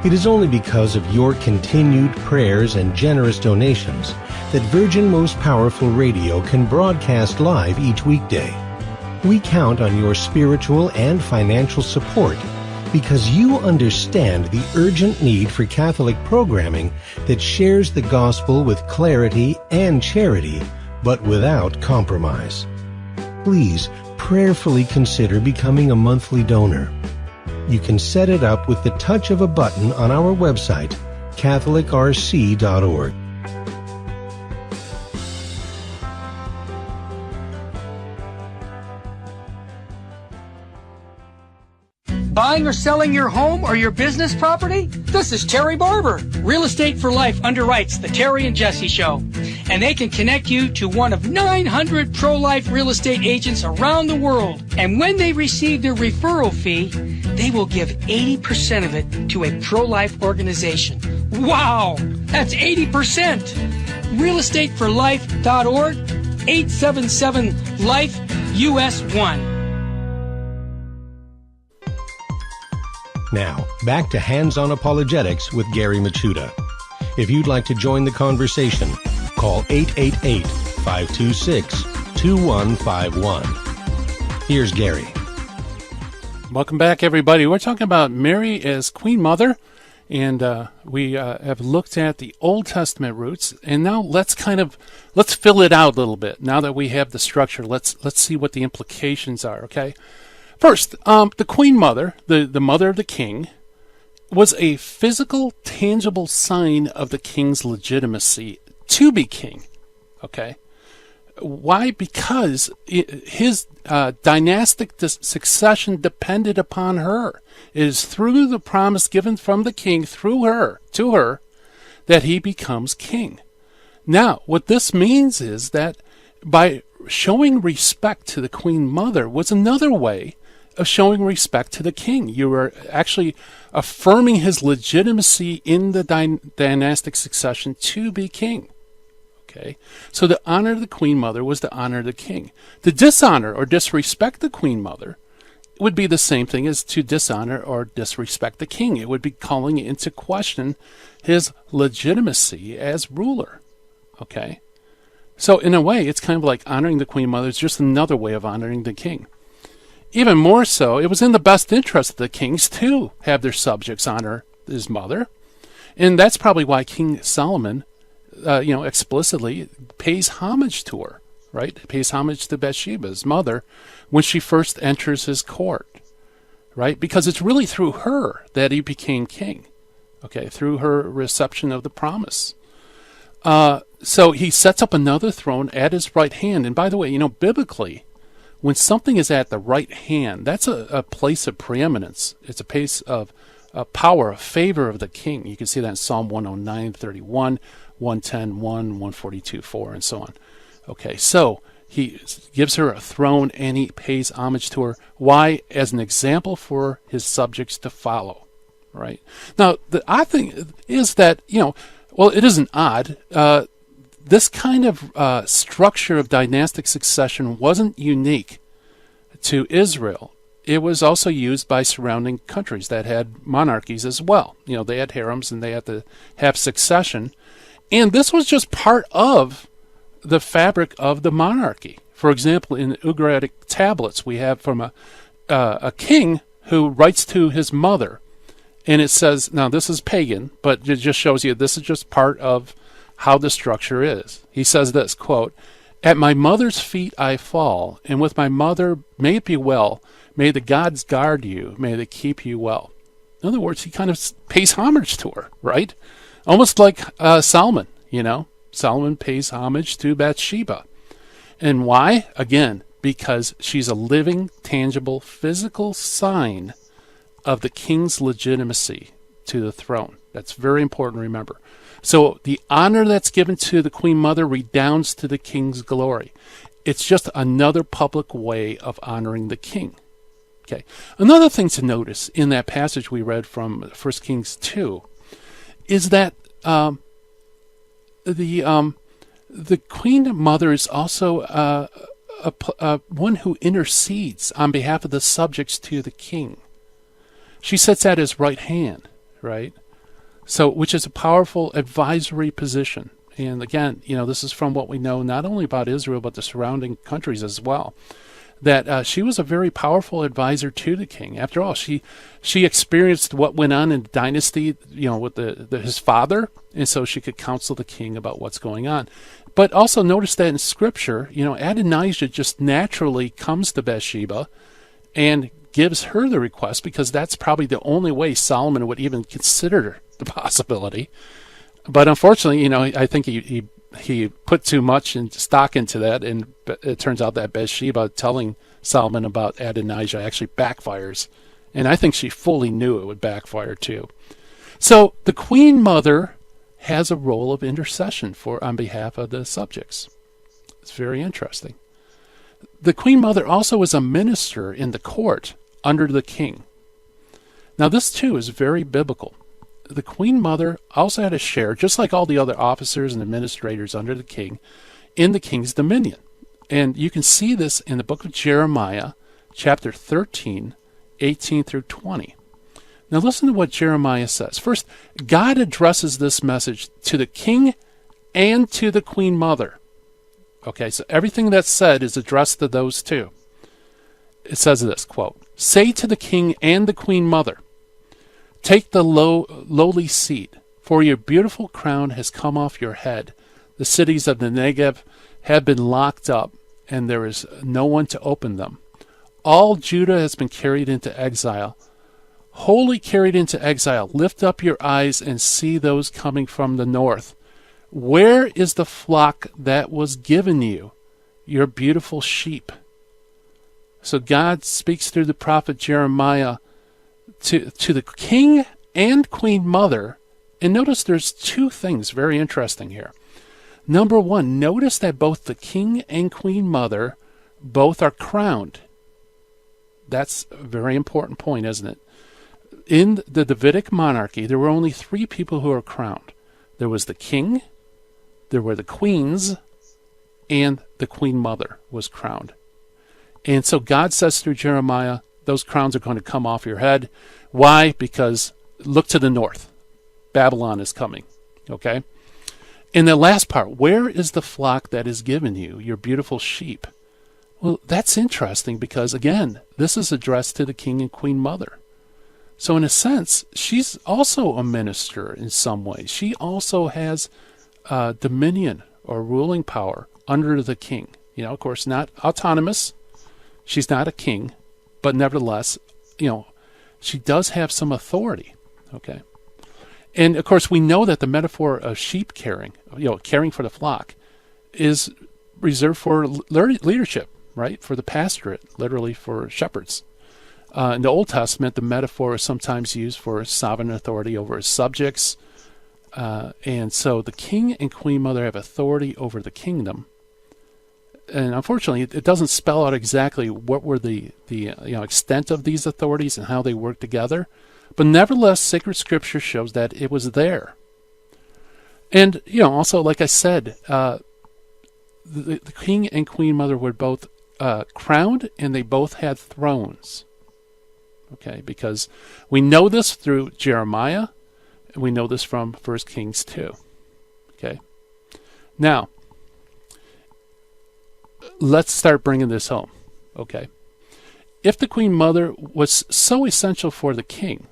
It is only because of your continued prayers and generous donations that Virgin Most Powerful Radio can broadcast live each weekday. We count on your spiritual and financial support because you understand the urgent need for Catholic programming that shares the gospel with clarity and charity, but without compromise. Please prayerfully consider becoming a monthly donor. You can set it up with the touch of a button on our website, catholicrc.org. Buying or selling your home or your business property? This is Terry Barber. Real Estate for Life underwrites the Terry and Jesse Show. And they can connect you to one of 900 pro-life real estate agents around the world. And when they receive their referral fee, they will give 80% of it to a pro-life organization. Wow! That's 80%! realestateforlife.org, 877-LIFE-US1. Now, back to Hands-on Apologetics with Gary Machuda. If you'd like to join the conversation, call 888-526-2151. Here's Gary. Welcome back, everybody. We're talking about Mary as Queen Mother, and we have looked at the Old Testament roots, and now let's fill it out a little bit. Now that we have the structure, let's see what the implications are, okay? First, the Queen Mother, the mother of the king, was a physical, tangible sign of the king's legitimacy to be king. Okay? Why? Because his dynastic succession depended upon her. It is through the promise given from the king through her, to her, that he becomes king. Now, what this means is that by showing respect to the Queen Mother was another way of showing respect to the king. You were actually affirming his legitimacy in the dynastic succession to be king. Okay? So to honor the Queen Mother was to honor the king. To dishonor or disrespect the Queen Mother would be the same thing as to dishonor or disrespect the king. It would be calling into question his legitimacy as ruler. Okay? So in a way, it's kind of like honoring the Queen Mother is just another way of honoring the king. Even more so, it was in the best interest of the kings to have their subjects honor his mother. And that's probably why King Solomon, explicitly pays homage to her, right? Pays homage to Bathsheba, his mother, when she first enters his court, right? Because it's really through her that he became king, okay? Through her reception of the promise. So he sets up another throne at his right hand. And by the way, biblically, when something is at the right hand, that's a place of preeminence. It's a place of power, a favor of the king. You can see that in Psalm 109:31, 110:1, 142:4, and so on. Okay, so he gives her a throne and he pays homage to her. Why? As an example for his subjects to follow, right? Now, the odd thing is that, it isn't odd. This kind of structure of dynastic succession wasn't unique to Israel. It was also used by surrounding countries that had monarchies as well. They had harems and they had to have succession. And this was just part of the fabric of the monarchy. For example, in the Ugaritic tablets, we have from a king who writes to his mother. And it says, now this is pagan, but it just shows you this is just part of how the structure is. He says this, quote, "At my mother's feet I fall, and with my mother may it be well. May the gods guard you. May they keep you well." In other words, he kind of pays homage to her, right? Almost like Solomon, Solomon pays homage to Bathsheba. And why? Again, because she's a living, tangible, physical sign of the king's legitimacy to the throne. That's very important to remember. So the honor that's given to the Queen Mother redounds to the king's glory. It's just another public way of honoring the king. Okay. Another thing to notice in that passage we read from 1 Kings 2 is that the Queen Mother is also one who intercedes on behalf of the subjects to the king. She sits at his right hand, right? So, which is a powerful advisory position. And again, this is from what we know not only about Israel, but the surrounding countries as well. that she was a very powerful advisor to the king. After all, she experienced what went on in the dynasty, with his father, and so she could counsel the king about what's going on. But also notice that in Scripture, Adonijah just naturally comes to Bathsheba and gives her the request, because that's probably the only way Solomon would even consider the possibility. But unfortunately, I think he put too much stock into that, and it turns out that Bathsheba telling Solomon about Adonijah actually backfires. And I think she fully knew it would backfire too. So the Queen Mother has a role of intercession on behalf of the subjects. It's very interesting. The Queen Mother also is a minister in the court under the king. Now this too is very biblical. The Queen Mother also had a share, just like all the other officers and administrators under the king, in the king's dominion. And you can see this in the book of Jeremiah, chapter 13, 18 through 20. Now listen to what Jeremiah says. First, God addresses this message to the king and to the Queen Mother. Okay, so everything that's said is addressed to those two. It says this, quote, "Say to the king and the Queen Mother, take the lowly seat, for your beautiful crown has come off your head. The cities of the Negev have been locked up, and there is no one to open them. All Judah has been carried into exile. Wholly carried into exile. Lift up your eyes and see those coming from the north. Where is the flock that was given you, your beautiful sheep?" So God speaks through the prophet Jeremiah to the king and Queen Mother. And notice there's two things very interesting here. Number one, notice that both the king and Queen Mother both are crowned. That's a very important point, isn't it? In the Davidic monarchy, there were only three people who were crowned. There was the king, there were the queens, and the Queen Mother was crowned. And so God says through Jeremiah, those crowns are going to come off your head. Why? Because look to the north. Babylon is coming. Okay? And the last part, where is the flock that is given you, your beautiful sheep? Well, that's interesting because, again, this is addressed to the king and Queen Mother. So in a sense, she's also a minister in some way. She also has dominion or ruling power under the king. Of course, not autonomous. She's not a king. But nevertheless, she does have some authority, okay? And, of course, we know that the metaphor of sheep caring, caring for the flock, is reserved for leadership, right? For the pastorate, literally for shepherds. In the Old Testament, the metaphor is sometimes used for sovereign authority over his subjects. And so the king and Queen Mother have authority over the kingdom. And unfortunately, it doesn't spell out exactly what were the extent of these authorities and how they work together. But nevertheless, sacred scripture shows that it was there. And, also, like I said, the king and Queen Mother were both crowned, and they both had thrones. Okay, because we know this through Jeremiah, and we know this from 1 Kings 2. Okay. Now, let's start bringing this home, okay? If the Queen Mother was so essential for the king,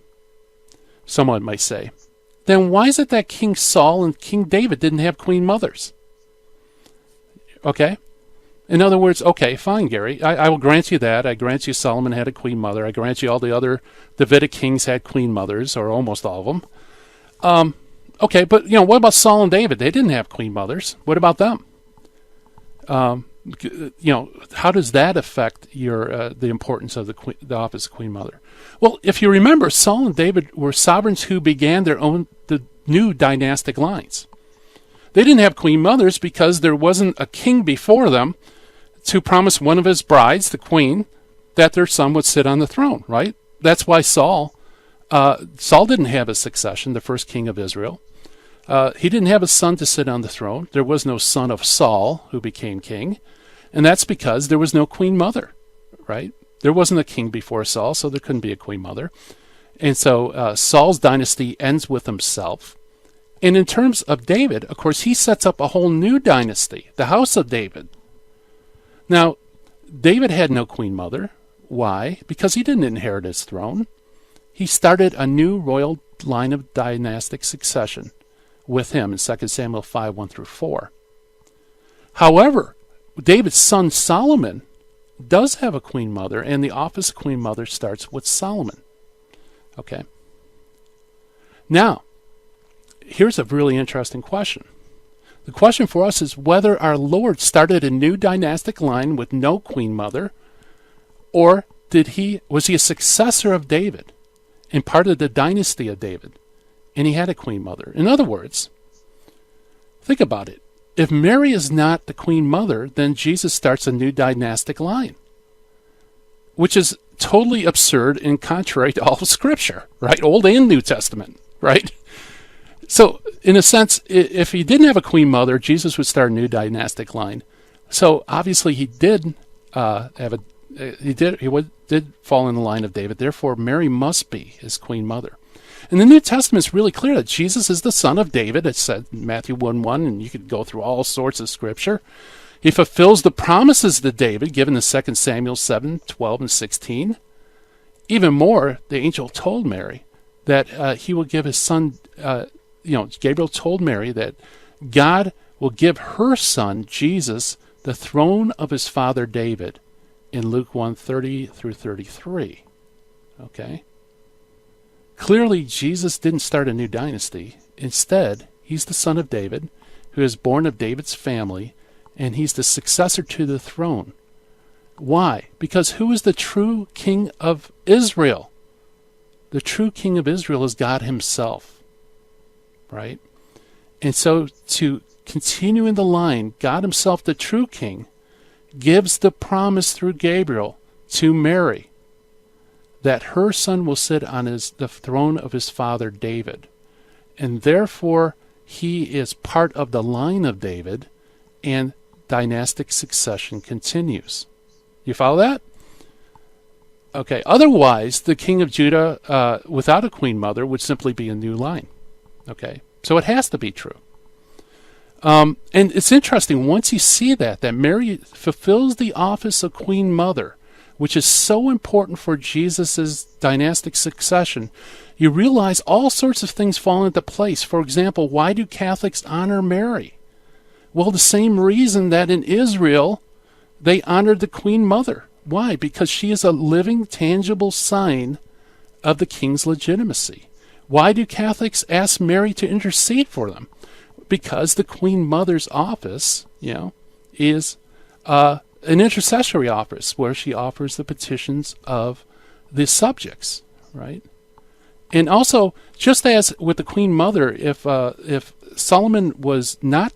someone might say, then why is it that King Saul and King David didn't have Queen Mothers? Okay? In other words, okay, fine, Gary, I will grant you that. I grant you Solomon had a Queen Mother. I grant you all the other Davidic kings had Queen Mothers, or almost all of them. Okay, but, what about Saul and David? They didn't have Queen Mothers. What about them? How does that affect the importance of the office of Queen Mother? Well, if you remember, Saul and David were sovereigns who began the new dynastic lines. They didn't have Queen Mothers because there wasn't a king before them to promise one of his brides, the queen, that their son would sit on the throne, right? That's why Saul didn't have a succession, the first king of Israel. He didn't have a son to sit on the throne. There was no son of Saul who became king. And that's because there was no Queen Mother, right? There wasn't a king before Saul, so there couldn't be a Queen Mother. And so Saul's dynasty ends with himself. And in terms of David, of course, he sets up a whole new dynasty, the house of David. Now, David had no queen mother. Why? Because he didn't inherit his throne. He started a new royal line of dynastic succession with him in 2 Samuel 5, 1 through 4. However, David's son Solomon does have a queen mother, and the office of queen mother starts with Solomon. Okay. Now, here's a really interesting question. The question for us is whether our Lord started a new dynastic line with no queen mother, or was he a successor of David and part of the dynasty of David, and he had a queen mother? In other words, think about it. If Mary is not the queen mother, then Jesus starts a new dynastic line, which is totally absurd and contrary to all of Scripture, right? Old and New Testament, right? So, in a sense, if he didn't have a queen mother, Jesus would start a new dynastic line. So, obviously, he did did fall in the line of David. Therefore, Mary must be his queen mother. And the New Testament is really clear that Jesus is the son of David. It's said in Matthew 1:1, and you could go through all sorts of Scripture. He fulfills the promises to David given in 2 Samuel 7, 12, and 16. Even more, the angel told Mary that he will give his son, Gabriel told Mary that God will give her son, Jesus, the throne of his father David in Luke 1:30 through 33. Okay? Clearly, Jesus didn't start a new dynasty. Instead, he's the son of David, who is born of David's family, and he's the successor to the throne. Why? Because who is the true king of Israel? The true king of Israel is God himself, right? And so to continue in the line, God himself, the true king, gives the promise through Gabriel to Mary that her son will sit on the throne of his father David. And therefore, he is part of the line of David, and dynastic succession continues. You follow that? Okay. Otherwise, the king of Judah without a queen mother would simply be a new line. Okay. So it has to be true. And it's interesting, once you see that Mary fulfills the office of queen mother, which is so important for Jesus' dynastic succession, you realize all sorts of things fall into place. For example, why do Catholics honor Mary? Well, the same reason that in Israel they honored the Queen Mother. Why? Because she is a living, tangible sign of the king's legitimacy. Why do Catholics ask Mary to intercede for them? Because the Queen Mother's office, is an intercessory office where she offers the petitions of the subjects, right? And also, just as with the Queen Mother, if Solomon was not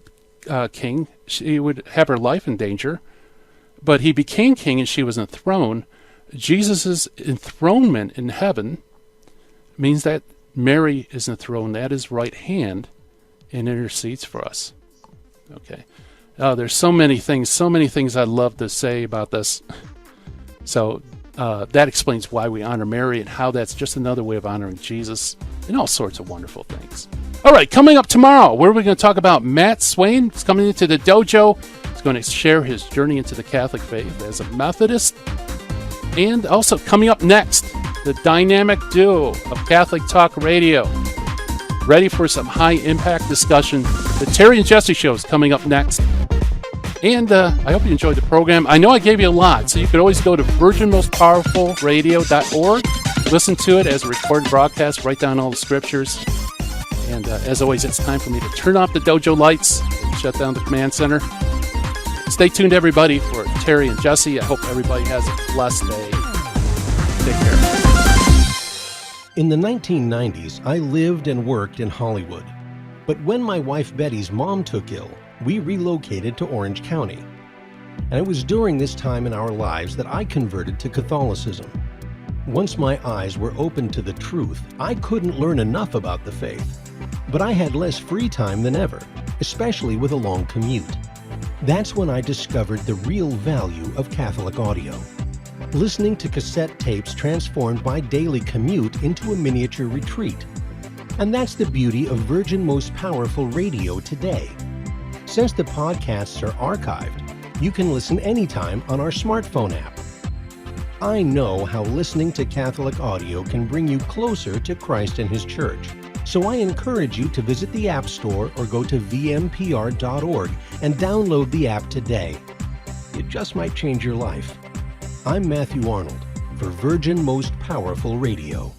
king, she would have her life in danger, but he became king and she was enthroned. Jesus' enthronement in heaven means that Mary is enthroned at his right hand and intercedes for us. Okay. There's so many things I'd love to say about this. So that explains why we honor Mary and how that's just another way of honoring Jesus and all sorts of wonderful things. All right, coming up tomorrow, where are we going to talk about Matt Swain? He's coming into the dojo. He's going to share his journey into the Catholic faith as a Methodist. And also coming up next, the dynamic duo of Catholic Talk Radio. Ready for some high-impact discussion. The Terry and Jesse Show is coming up next. And I hope you enjoyed the program. I know I gave you a lot, so you could always go to virginmostpowerfulradio.org. Listen to it as a recorded broadcast, write down all the scriptures. And as always, it's time for me to turn off the dojo lights and shut down the command center. Stay tuned, everybody, for Terry and Jesse. I hope everybody has a blessed day. Take care. In the 1990s, I lived and worked in Hollywood. But when my wife Betty's mom took ill, we relocated to Orange County. And it was during this time in our lives that I converted to Catholicism. Once my eyes were opened to the truth, I couldn't learn enough about the faith. But I had less free time than ever, especially with a long commute. That's when I discovered the real value of Catholic audio. Listening to cassette tapes transformed my daily commute into a miniature retreat. And that's the beauty of Virgin Most Powerful Radio today. Since the podcasts are archived, you can listen anytime on our smartphone app. I know how listening to Catholic audio can bring you closer to Christ and His Church. So I encourage you to visit the App Store or go to vmpr.org and download the app today. It just might change your life. I'm Matthew Arnold for Virgin Most Powerful Radio.